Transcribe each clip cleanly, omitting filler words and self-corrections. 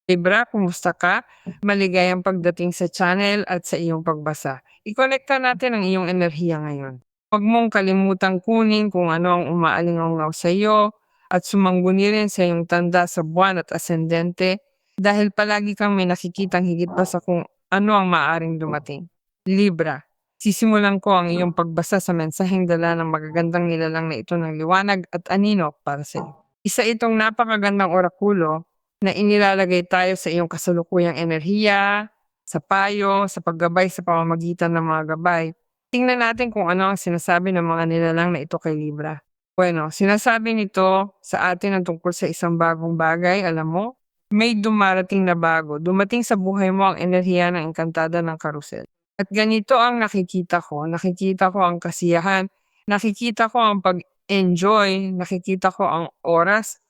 Libra, kumusta ka? Maligayang pagdating sa channel at sa iyong pagbasa. Ikonekta natin ang iyong enerhiya ngayon. Huwag mong kalimutang kunin kung ano ang umaalingaw sa iyo at sumangguni rin sa iyong tanda sa buwan at ascendente dahil palagi kang may nakikitang higit pa sa kung ano ang maaaring dumating. Libra, sisimulan ko ang iyong pagbasa sa mensaheng dala ng magagandang nilalang na ito ng liwanag at anino para sa iyo. Isa itong napakagandang orakulo na inilalagay tayo sa iyong kasalukuyang enerhiya, sa payo, sa paggabay sa pamamagitan ng mga gabay. Tingnan natin kung ano ang sinasabi ng mga nilalang na ito kay Libra. Bueno, sinasabi nito sa atin ang tungkol sa isang bagong bagay, alam mo, may dumarating na bago. Dumating sa buhay mo ang enerhiya ng engkantada ng karusel. At ganito ang nakikita ko ang kasiyahan, nakikita ko ang pag-enjoy, nakikita ko ang oras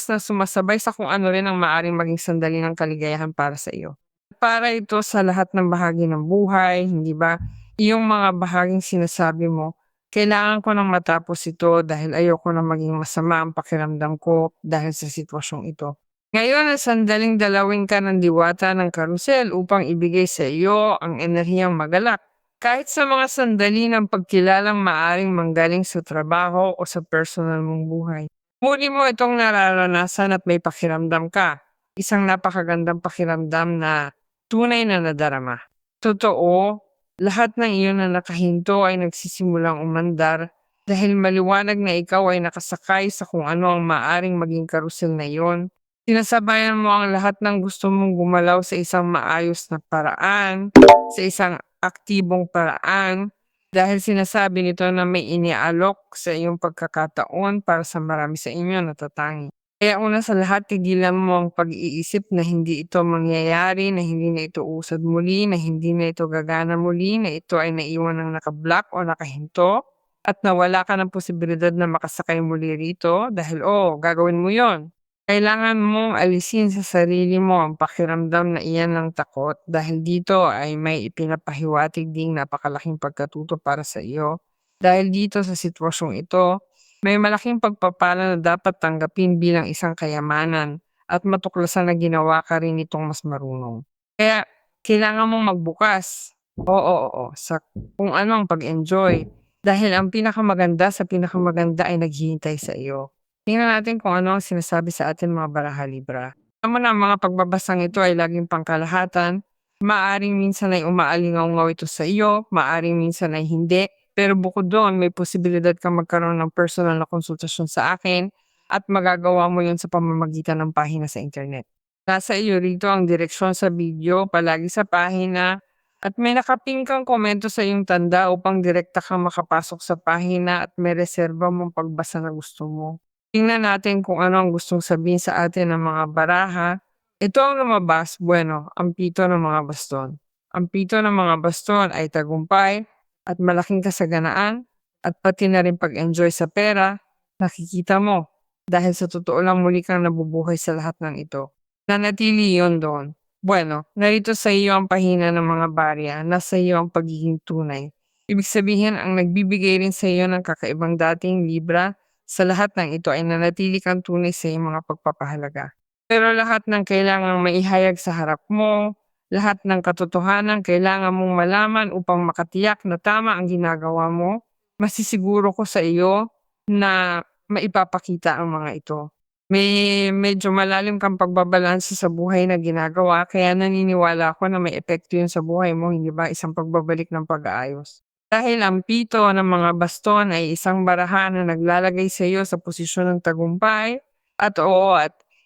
na sumasabay sa kung ano rin ang maaaring maging sandali ng kaligayahan para sa iyo. Para ito sa lahat ng bahagi ng buhay, hindi ba? Yung mga bahaging sinasabi mo, kailangan ko nang matapos ito dahil ayoko na maging masama ang pakiramdam ko dahil sa sitwasyong ito. Ngayon ang sandaling dalawin ka ng diwata ng karusel upang ibigay sa iyo ang enerhiyang magalak. Kahit sa mga sandali ng pagkilalang maaring manggaling sa trabaho o sa personal mong buhay. Muli mo itong nararanasan at may pakiramdam ka. Isang napakagandang pakiramdam na tunay na nadarama. Totoo, lahat ng iyon na nakahinto ay nagsisimulang umandar dahil maliwanag na ikaw ay nakasakay sa kung ano ang maaring maging karusel na iyon. Sinasabayan mo ang lahat ng gusto mong gumalaw sa isang maayos na paraan, sa isang aktibong paraan, dahil sinasabi nito na may iniaalok sa iyong pagkakataon para sa marami sa inyo natatangi. Kaya una sa lahat, tigilan mo ang pag-iisip na hindi ito mangyayari, na hindi na ito usad muli, na hindi na ito gagana muli, na ito ay naiwan ng nakablock o nakahinto, at na wala ka ng posibilidad na makasakay muli rito dahil gagawin mo yon. Kailangan mong alisin sa sarili mo ang pakiramdam na iyan ng takot dahil dito ay may ipinapahiwatig ding napakalaking pagkatuto para sa iyo. Dahil dito sa sitwasyong ito, may malaking pagpapala na dapat tanggapin bilang isang kayamanan at matuklasan na ginawa ka rin itong mas marunong. Kaya kailangan mong magbukas. Oo, sa kung ano ang pag-enjoy. Dahil ang pinakamaganda sa pinakamaganda ay naghihintay sa iyo. Tingnan natin kung ano ang sinasabi sa atin mga baraha Libra. Alam mo na ang mga pagbabasang ito ay laging pangkalahatan. Maaring minsan ay umaalingaw ito sa iyo, maaring minsan ay hindi. Pero bukod doon, may posibilidad kang magkaroon ng personal na konsultasyon sa akin at magagawa mo yun sa pamamagitan ng pahina sa internet. Nasa iyo rito ang direksyon sa video, palagi sa pahina, at may nakapin kang komento sa iyong tanda upang direkta kang makapasok sa pahina at may reserba mong pagbasa na gusto mo. Tingnan natin kung ano ang gustong sabihin sa atin ng mga baraha. Ito ang lumabas, bueno, ang pito ng mga baston. Ang pito ng mga baston ay tagumpay at malaking kasaganaan at pati na rin pag-enjoy sa pera, nakikita mo. Dahil sa totoo lang muli kang nabubuhay sa lahat ng ito. Nanatili yon doon. Bueno, narito sa iyo ang pahina ng mga barya, nasa iyo ang pagiging tunay. Ibig sabihin, ang nagbibigay rin sa iyo ng kakaibang dating Libra, sa lahat ng ito ay nanatili kang tunay sa iyong mga pagpapahalaga. Pero lahat ng kailangang maihayag sa harap mo, lahat ng katotohanan kailangan mong malaman upang makatiyak na tama ang ginagawa mo, masisiguro ko sa iyo na maipapakita ang mga ito. May medyo malalim kang pagbabalanse sa buhay na ginagawa kaya naniniwala ako na may epekto yun sa buhay mo, hindi ba isang pagbabalik ng pag-aayos. Dahil ang pito ng mga baston ay isang barahan na naglalagay sa iyo sa posisyon ng tagumpay at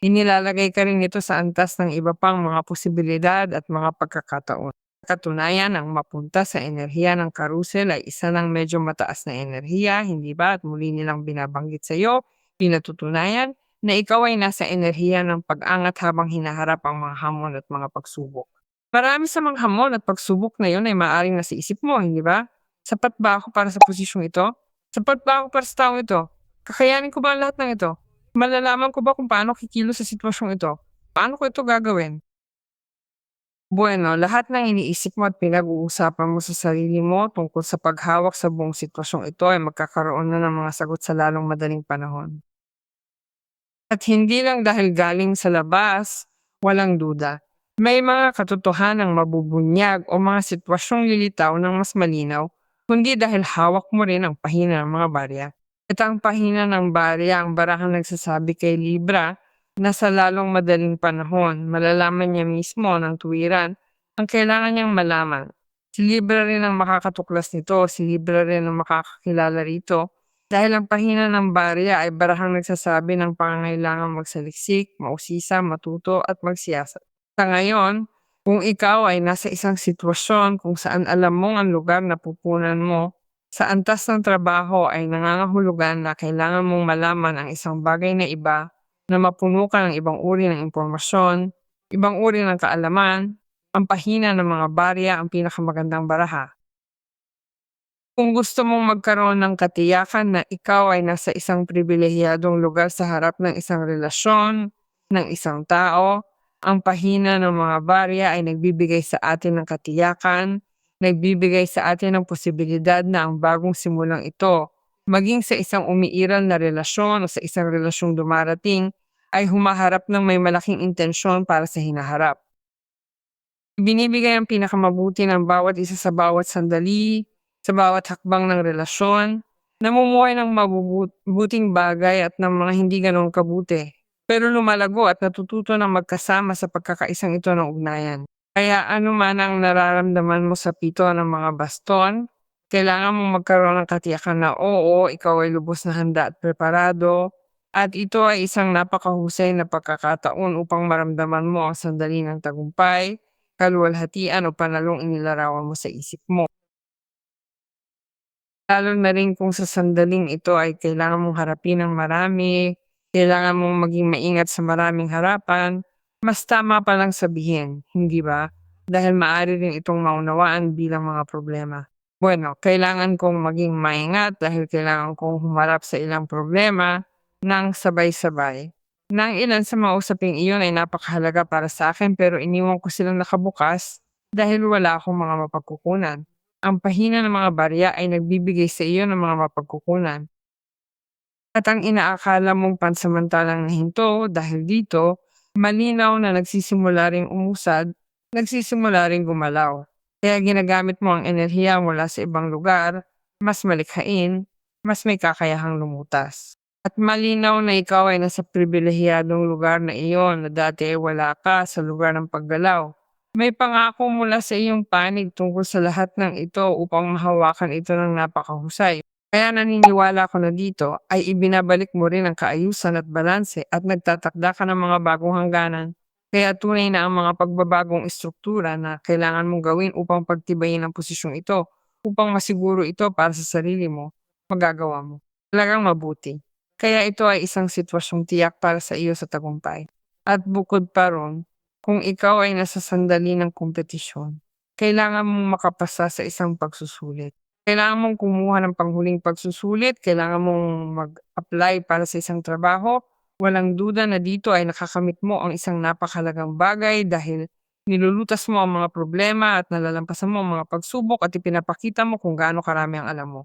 inilalagay ka rin ito sa antas ng iba pang mga posibilidad at mga pagkakataon. Katunayan, ang mapunta sa enerhiya ng karusel ay isa ng medyo mataas na enerhiya, hindi ba? At muli nilang binabanggit sa iyo, pinatutunayan na ikaw ay nasa enerhiya ng pag-angat habang hinaharap ang mga hamon at mga pagsubok. Marami sa mga hamon at pagsubok na yun ay maaaring nasa isip mo, hindi ba? Sapat ba ako para sa posisyong ito? Sapat ba ako para sa taong ito? Kakayanin ko ba ang lahat ng ito? Malalaman ko ba kung paano kikilos sa sitwasyong ito? Paano ko ito gagawin? Bueno, lahat ng iniisip mo at pinag-uusapan mo sa sarili mo tungkol sa paghawak sa buong sitwasyong ito ay magkakaroon na ng mga sagot sa lalong madaling panahon. At hindi lang dahil galing sa labas Walang duda. May mga katotohanang mabubunyag o mga sitwasyong lilitaw ng mas malinaw, kundi dahil hawak mo rin ang pahina ng mga barya. At ang pahina ng barya, ang barahang nagsasabi kay Libra na sa lalong madaling panahon, malalaman niya mismo ng tuwiran ang kailangan niyang malaman. Si Libra rin ang makakatuklas nito, si Libra rin ang makakakilala rito. Dahil ang pahina ng barya ay barahang nagsasabi ng pangangailangang magsaliksik, mausisa, matuto at magsiyasat. Sa ngayon, kung ikaw ay nasa isang sitwasyon kung saan alam mong ang lugar na pupunan mo sa antas ng trabaho ay nangangahulugan na kailangan mong malaman ang isang bagay na iba, na mapuno ka ng ibang uri ng impormasyon, ibang uri ng kaalaman, ang pahina ng mga barya ang pinakamagandang baraha. Kung gusto mong magkaroon ng katiyakan na ikaw ay nasa isang pribilehiyadong lugar sa harap ng isang relasyon, ng isang tao, ang pahina ng mga barya ay nagbibigay sa atin ng katiyakan, nagbibigay sa atin ng posibilidad na ang bagong simulang ito, maging sa isang umiiral na relasyon o sa isang relasyong dumarating, ay humaharap ng may malaking intensyon para sa hinaharap. Binibigay ang pinakamabuti ng bawat isa sa bawat sandali, sa bawat hakbang ng relasyon, namumuhay ng mabubuting bagay at ng mga hindi ganoon kabuti. Pero lumalago at natututo ng magkasama sa pagkakaisang ito ng ugnayan. Kaya ano man ang nararamdaman mo sa pito ng mga baston, kailangan mong magkaroon ng katiyakan na oo, ikaw ay lubos na handa at preparado, at ito ay isang napakahusay na pagkakataon upang maramdaman mo ang sandali ng tagumpay, kaluwalhatian o panalong inilarawan mo sa isip mo. Lalo na rin kung sa sandaling ito ay kailangan mong harapin ng marami, kailangan mong maging maingat sa maraming harapan, mas tama palang sabihin, hindi ba? Dahil maaari rin itong maunawaan bilang mga problema. Bueno, kailangan kong maging maingat dahil kailangan kong humarap sa ilang problema ng sabay-sabay. Nang ilan sa mga usaping iyon ay napakahalaga para sa akin pero iniwan ko silang nakabukas dahil wala akong mga mapagkukunan. Ang pahina ng mga barya ay nagbibigay sa iyo ng mga mapagkukunan. At ang inaakala mong pansamantalang nahinto dahil dito, malinaw na nagsisimula ring umusad, nagsisimula ring gumalaw. Kaya ginagamit mo ang enerhiya mula sa ibang lugar, mas malikhain, mas may kakayahang lumutas. At malinaw na ikaw ay nasa pribilehiyadong lugar na iyon na dati ay wala ka sa lugar ng paggalaw. May pangako mula sa iyong panig tungkol sa lahat ng ito upang mahawakan ito ng napakahusay. Kaya naniniwala ko na dito ay ibinabalik mo rin ang kaayusan at balanse at nagtatakda ka ng mga bagong hangganan. Kaya tunay na ang mga pagbabagong istruktura na kailangan mong gawin upang pagtibayin ang posisyong ito, upang masiguro ito para sa sarili mo, magagawa mo. Talagang mabuti. Kaya ito ay isang sitwasyong tiyak para sa iyo sa tagumpay. At bukod pa ron, kung ikaw ay nasa sandali ng kompetisyon, kailangan mong makapasa sa isang pagsusulit. Kailangan mong kumuha ng panghuling pagsusulit, kailangan mong mag-apply para sa isang trabaho. Walang duda na dito ay nakakamit mo ang isang napakahalagang bagay dahil nilulutas mo ang mga problema at nalalampasan mo ang mga pagsubok at ipinapakita mo kung gaano karami ang alam mo.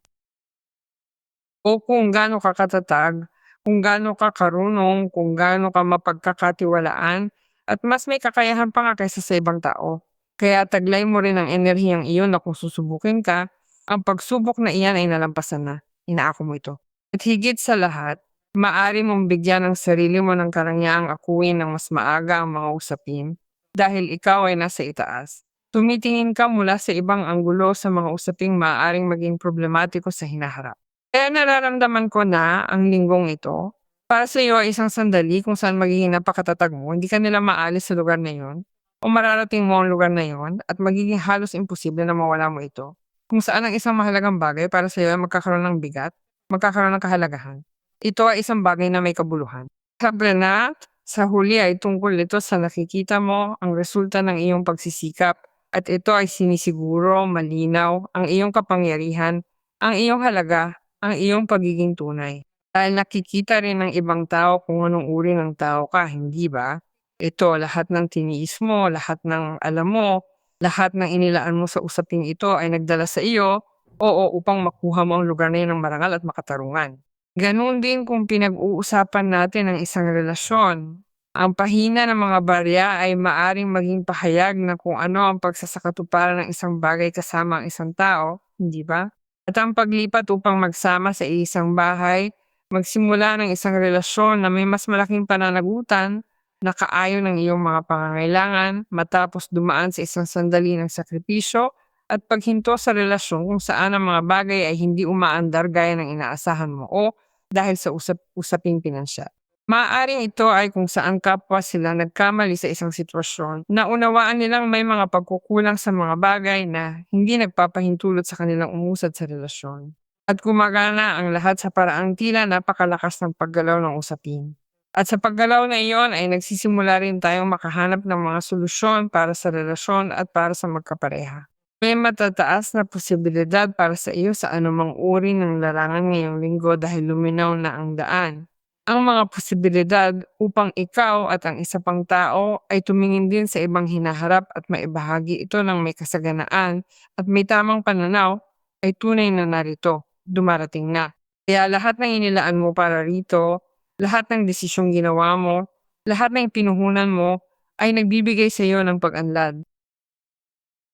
O kung gaano ka katatag, kung gaano ka karunong, kung gaano ka mapagkakatiwalaan, at mas may kakayahan pa nga kaysa sa ibang tao. Kaya taglay mo rin ang enerhiyang iyon na kung susubukin ka, ang pagsubok na iyan ay nalampasan na. Inaako mo ito. At higit sa lahat, maari mong bigyan ng sarili mo ng karangyahang akuin ng mas maaga ang mga usapin dahil ikaw ay nasa itaas. Tumitingin ka mula sa ibang anggulo sa mga usaping maaaring maging problematiko sa hinaharap. Kaya nararamdaman ko na ang linggong ito, para sa iyo ay isang sandali kung saan magiging napakatatag mo, hindi ka nila maalis sa lugar na yon, o mararating mo ang lugar na yon, at magiging halos imposible na mawala mo ito. Kung saan ang isang mahalagang bagay para sa iyo ay magkakaroon ng bigat, magkakaroon ng kahalagahan. Ito ay isang bagay na may kabuluhan. Sabi na, sa huli ay tungkol ito sa nakikita mo ang resulta ng iyong pagsisikap, at ito ay sinisiguro, malinaw, ang iyong kapangyarihan, ang iyong halaga, ang iyong pagiging tunay. Dahil nakikita rin ng ibang tao kung anong uri ng tao ka, hindi ba? Ito, lahat ng tiniis mo, lahat ng alam mo, lahat ng inilaan mo sa usaping ito ay nagdala sa iyo, oo, upang makuha mo ang lugar na yun ng marangal at makatarungan. Ganun din kung pinag-uusapan natin ang isang relasyon. Ang pahina ng mga barya ay maaring maging pahayag na kung ano ang pagsasakatuparan ng isang bagay kasama ang isang tao, hindi ba? At ang paglipat upang magsama sa isang bahay, magsimula ng isang relasyon na may mas malaking pananagutan na kaayon ng iyong mga pangangailangan matapos dumaan sa isang sandali ng sakripisyo at paghinto sa relasyon kung saan ang mga bagay ay hindi umaandar gaya ng inaasahan mo o dahil sa usaping pinansyal. Maaaring ito ay kung saan kapwa sila nagkamali sa isang sitwasyon. Naunawaan nilang may mga pagkukulang sa mga bagay na hindi nagpapahintulot sa kanilang umusad sa relasyon. At gumagana ang lahat sa paraang tila napakalakas ng paggalaw ng usapin. At sa paggalaw na iyon ay nagsisimula rin tayong makahanap ng mga solusyon para sa relasyon at para sa magkapareha. May matataas na posibilidad para sa iyo sa anumang uri ng larangan ngayong linggo dahil luminaw na ang daan. Ang mga posibilidad upang ikaw at ang isa pang tao ay tumingin din sa ibang hinaharap at maibahagi ito ng may kasaganaan at may tamang pananaw ay tunay na narito, dumarating na. Kaya lahat ng inilaan mo para rito, lahat ng desisyong ginawa mo, lahat ng pinuhunan mo ay nagbibigay sa iyo ng pag-anlad.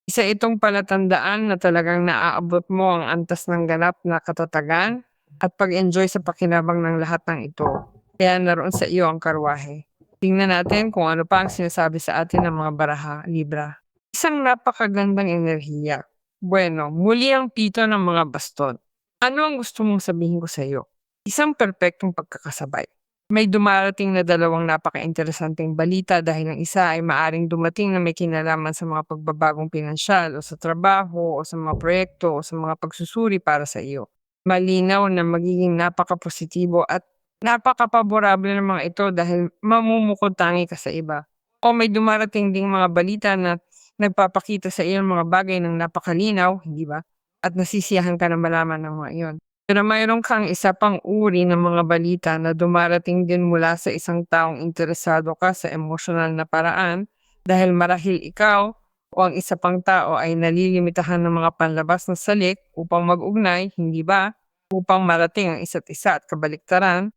Isa itong palatandaan na talagang naaabot mo ang antas ng ganap na katatagan at pag-enjoy sa pakinabang ng lahat ng ito. Kaya naroon sa iyo ang karwahe. Tingnan natin kung ano pa ang sinasabi sa atin ng mga baraha, Libra. Isang napakagandang enerhiya. Bueno, muli ang pito ng mga baston. Ano ang gusto mong sabihin ko sa iyo? Isang perpektong pagkakasabay. May dumarating na dalawang napaka-interesanteng balita dahil ang isa ay maaring dumating na may kinalaman sa mga pagbabagong pinansyal o sa trabaho o sa mga proyekto o sa mga pagsusuri para sa iyo. Malinaw na magiging napaka-positibo at napaka-paborable ng mga ito dahil mamumukod tangi ka sa iba. O may dumarating ding mga balita na nagpapakita sa iyo ng mga bagay ng napakalinaw, hindi ba? At nasisiyahan ka na malaman ng mga iyon. Pero mayroon kang isa pang uri ng mga balita na dumarating din mula sa isang taong interesado ka sa emosyonal na paraan dahil marahil ikaw o ang isa pang tao ay nalilimitahan ng mga panlabas na salik upang mag-ugnay, hindi ba? Upang marating ang isa't isa at kabaliktaran.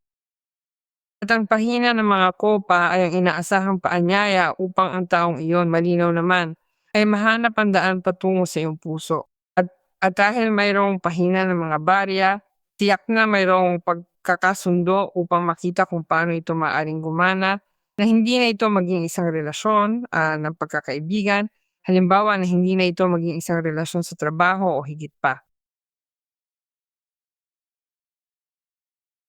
At ang pahina ng mga kopa ay ang inaasahang paanyaya upang ang taong iyon, malinaw naman, ay mahanap ang daan patungo sa iyong puso. At dahil mayroong pahina ng mga barya, tiyak na mayroong pagkakasundo upang makita kung paano ito maaaring gumana, na hindi na ito maging isang relasyon ng pagkakaibigan, halimbawa na hindi na ito maging isang relasyon sa trabaho o higit pa.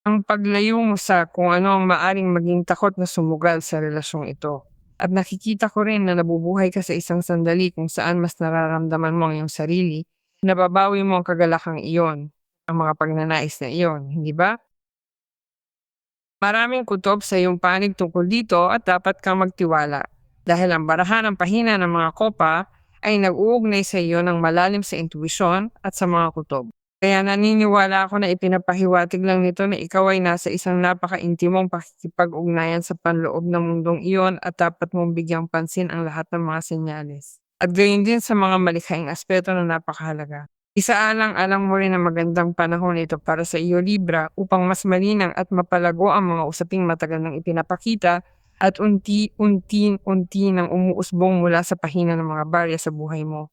Ang paglayo mo sa kung ano ang maaring maging takot na sumugal sa relasyong ito. At nakikita ko rin na nabubuhay ka sa isang sandali kung saan mas nararamdaman mo ang iyong sarili, nababawi mo ang kagalakang iyon, ang mga pagnanais na iyon, hindi ba? Maraming kutob sa iyong panig tungkol dito at dapat kang magtiwala dahil ang barahan ng pahina ng mga kopa ay nag-uugnay sa iyo ng malalim sa intuisyon at sa mga kutob. Kaya naniniwala ako na ipinapahiwatig lang nito na ikaw ay nasa isang napaka-intimong pakikipag-ugnayan sa panloob ng mundong iyon at dapat mong bigyang pansin ang lahat ng mga senyales. At gayon din sa mga malikhaing aspeto na napakahalaga. Isaalang-alang mo rin ang magandang panahon ito para sa iyo Libra upang mas malinang at mapalago ang mga usaping matagal nang ipinapakita at unti-unti nang umuusbong mula sa pahina ng mga barya sa buhay mo.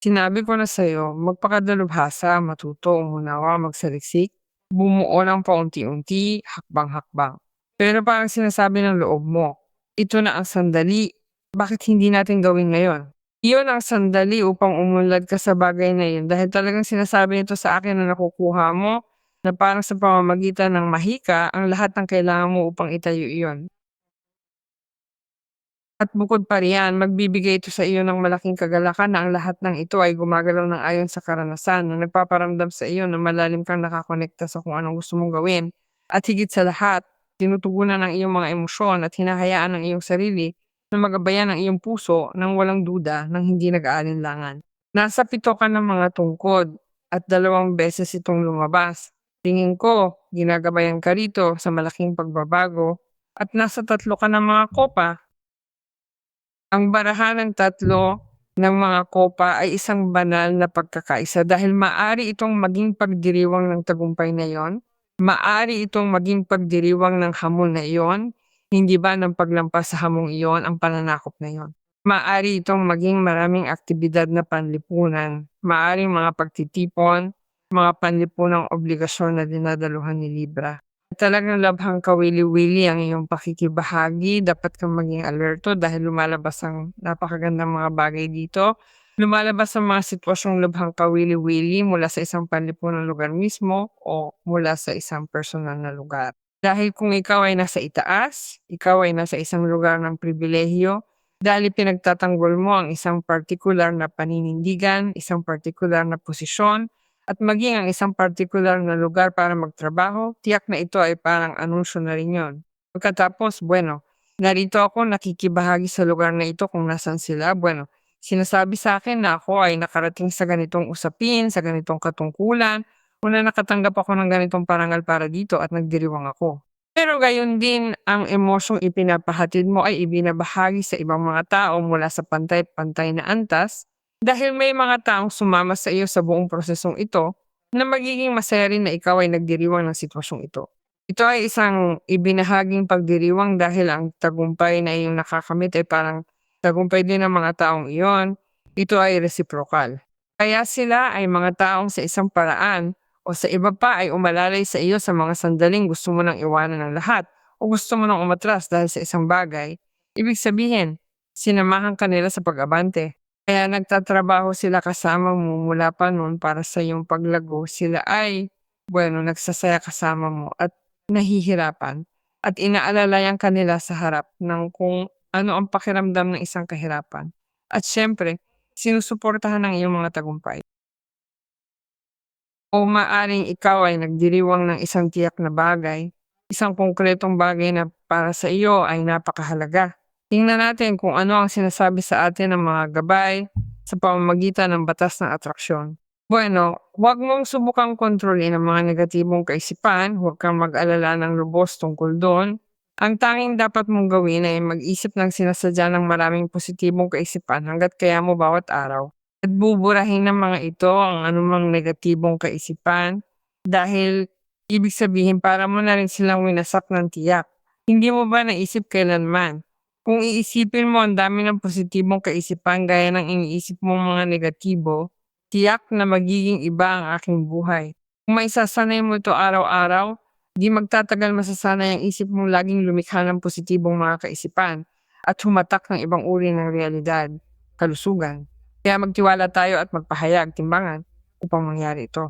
Sinabi ko na sa'yo, magpakadalubhasa, matuto, umunawa, magsaliksik, bumuo ng paunti-unti, hakbang-hakbang. Pero parang sinasabi ng loob mo, ito na ang sandali, bakit hindi natin gawin ngayon? Iyon ang sandali upang umunlad ka sa bagay na yun dahil talagang sinasabi nito sa akin na nakukuha mo na parang sa pamamagitan ng mahika ang lahat ng kailangan mo upang itayo iyon. At bukod pa riyan, magbibigay ito sa iyo ng malaking kagalakan na ang lahat ng ito ay gumagalaw ng ayon sa karanasan na nagpaparamdam sa iyo na malalim kang nakakonekta sa kung anong gusto mong gawin. At higit sa lahat, tinutugunan ng iyong mga emosyon at hinahayaan ng iyong sarili na magabayan ang iyong puso ng walang duda ng hindi nag-aalinlangan. Nasa 7 ka ng mga tungkod at 2 beses itong lumabas. Tingin ko, ginagabayan ka rito sa malaking pagbabago at nasa 3 ka ng mga kopa. Ang barahan ng 3 ng mga kopa ay isang banal na pagkakaisa dahil maaari itong maging pagdiriwang ng tagumpay na iyon, maaari itong maging pagdiriwang ng hamon na iyon, Hindi ba ng paglampas sa hamong iyon ang pananakop na iyon? Maaari itong maging maraming aktibidad na panlipunan, maaaring mga pagtitipon, mga panlipunang obligasyon na dinadaluhan ni Libra. Talagang labhang kawili-wili ang iyong pakikibahagi, dapat kang maging alerto dahil lumalabas ang napakagandang mga bagay dito. Lumalabas ang mga sitwasyong lubhang kawili-wili mula sa isang panlipunang lugar mismo o mula sa isang personal na lugar. Dahil kung ikaw ay nasa itaas, ikaw ay nasa isang lugar ng pribilehiyo, dahil pinagtatanggol mo ang isang partikular na paninindigan, isang partikular na posisyon, at maging ang isang partikular na lugar para magtrabaho, tiyak na ito ay parang anunsyo na rin yun. Pagkatapos, bueno, narito ako nakikibahagi sa lugar na ito kung nasan sila. Bueno, sinasabi sa akin na ako ay nakarating sa ganitong usapin, sa ganitong katungkulan, una nakatanggap ako ng ganitong parangal para dito at nagdiriwang ako. Pero gayon din ang emosyong ipinapahatid mo ay ibinabahagi sa ibang mga tao mula sa pantay-pantay na antas dahil may mga taong sumama sa iyo sa buong prosesong ito na magiging masaya rin na ikaw ay nagdiriwang ng sitwasyong ito. Ito ay isang ibinahaging pagdiriwang dahil ang tagumpay na iyong nakakamit ay parang tagumpay din ng mga taong iyon. Ito ay reciprocal. Kaya sila ay mga taong sa isang paraan o sa iba pa ay umalalay sa iyo sa mga sandaling gusto mo nang iwanan ng lahat o gusto mo nang umatras dahil sa isang bagay. Ibig sabihin, sinamahan ka nila sa pag-abante. Kaya nagtatrabaho sila kasama mo mula pa noon para sa iyong paglago. Sila ay, bueno, nagsasaya kasama mo at nahihirapan at inaalalayan ka nila sa harap ng kung ano ang pakiramdam ng isang kahirapan. At syempre, sinusuportahan ng iyong mga tagumpay. O maaring ikaw ay nagdiriwang ng isang tiyak na bagay, isang konkretong bagay na para sa iyo ay napakahalaga. Tingnan natin kung ano ang sinasabi sa atin ng mga gabay sa pamamagitan ng batas ng atraksyon. Bueno, huwag mong subukang kontrolin ang mga negatibong kaisipan, huwag kang mag-alala ng lubos tungkol doon. Ang tanging dapat mong gawin ay mag-isip ng sinasadya ng maraming positibong kaisipan hanggat kaya mo bawat araw. At buburahin ng mga ito ang anumang negatibong kaisipan dahil ibig sabihin para mo na rin silang winasak ng tiyak. Hindi mo ba naisip kailanman? Kung iisipin mo ang dami ng positibong kaisipan gaya ng iniisip mong mga negatibo, tiyak na magiging iba ang aking buhay. Kung maisasanay mo ito araw-araw, di magtatagal masasanay ang isip mong laging lumikha ng positibong mga kaisipan at humatak ng ibang uri ng realidad, kalusugan. Kaya magtiwala tayo at magpahayag timbangan upang mangyari ito.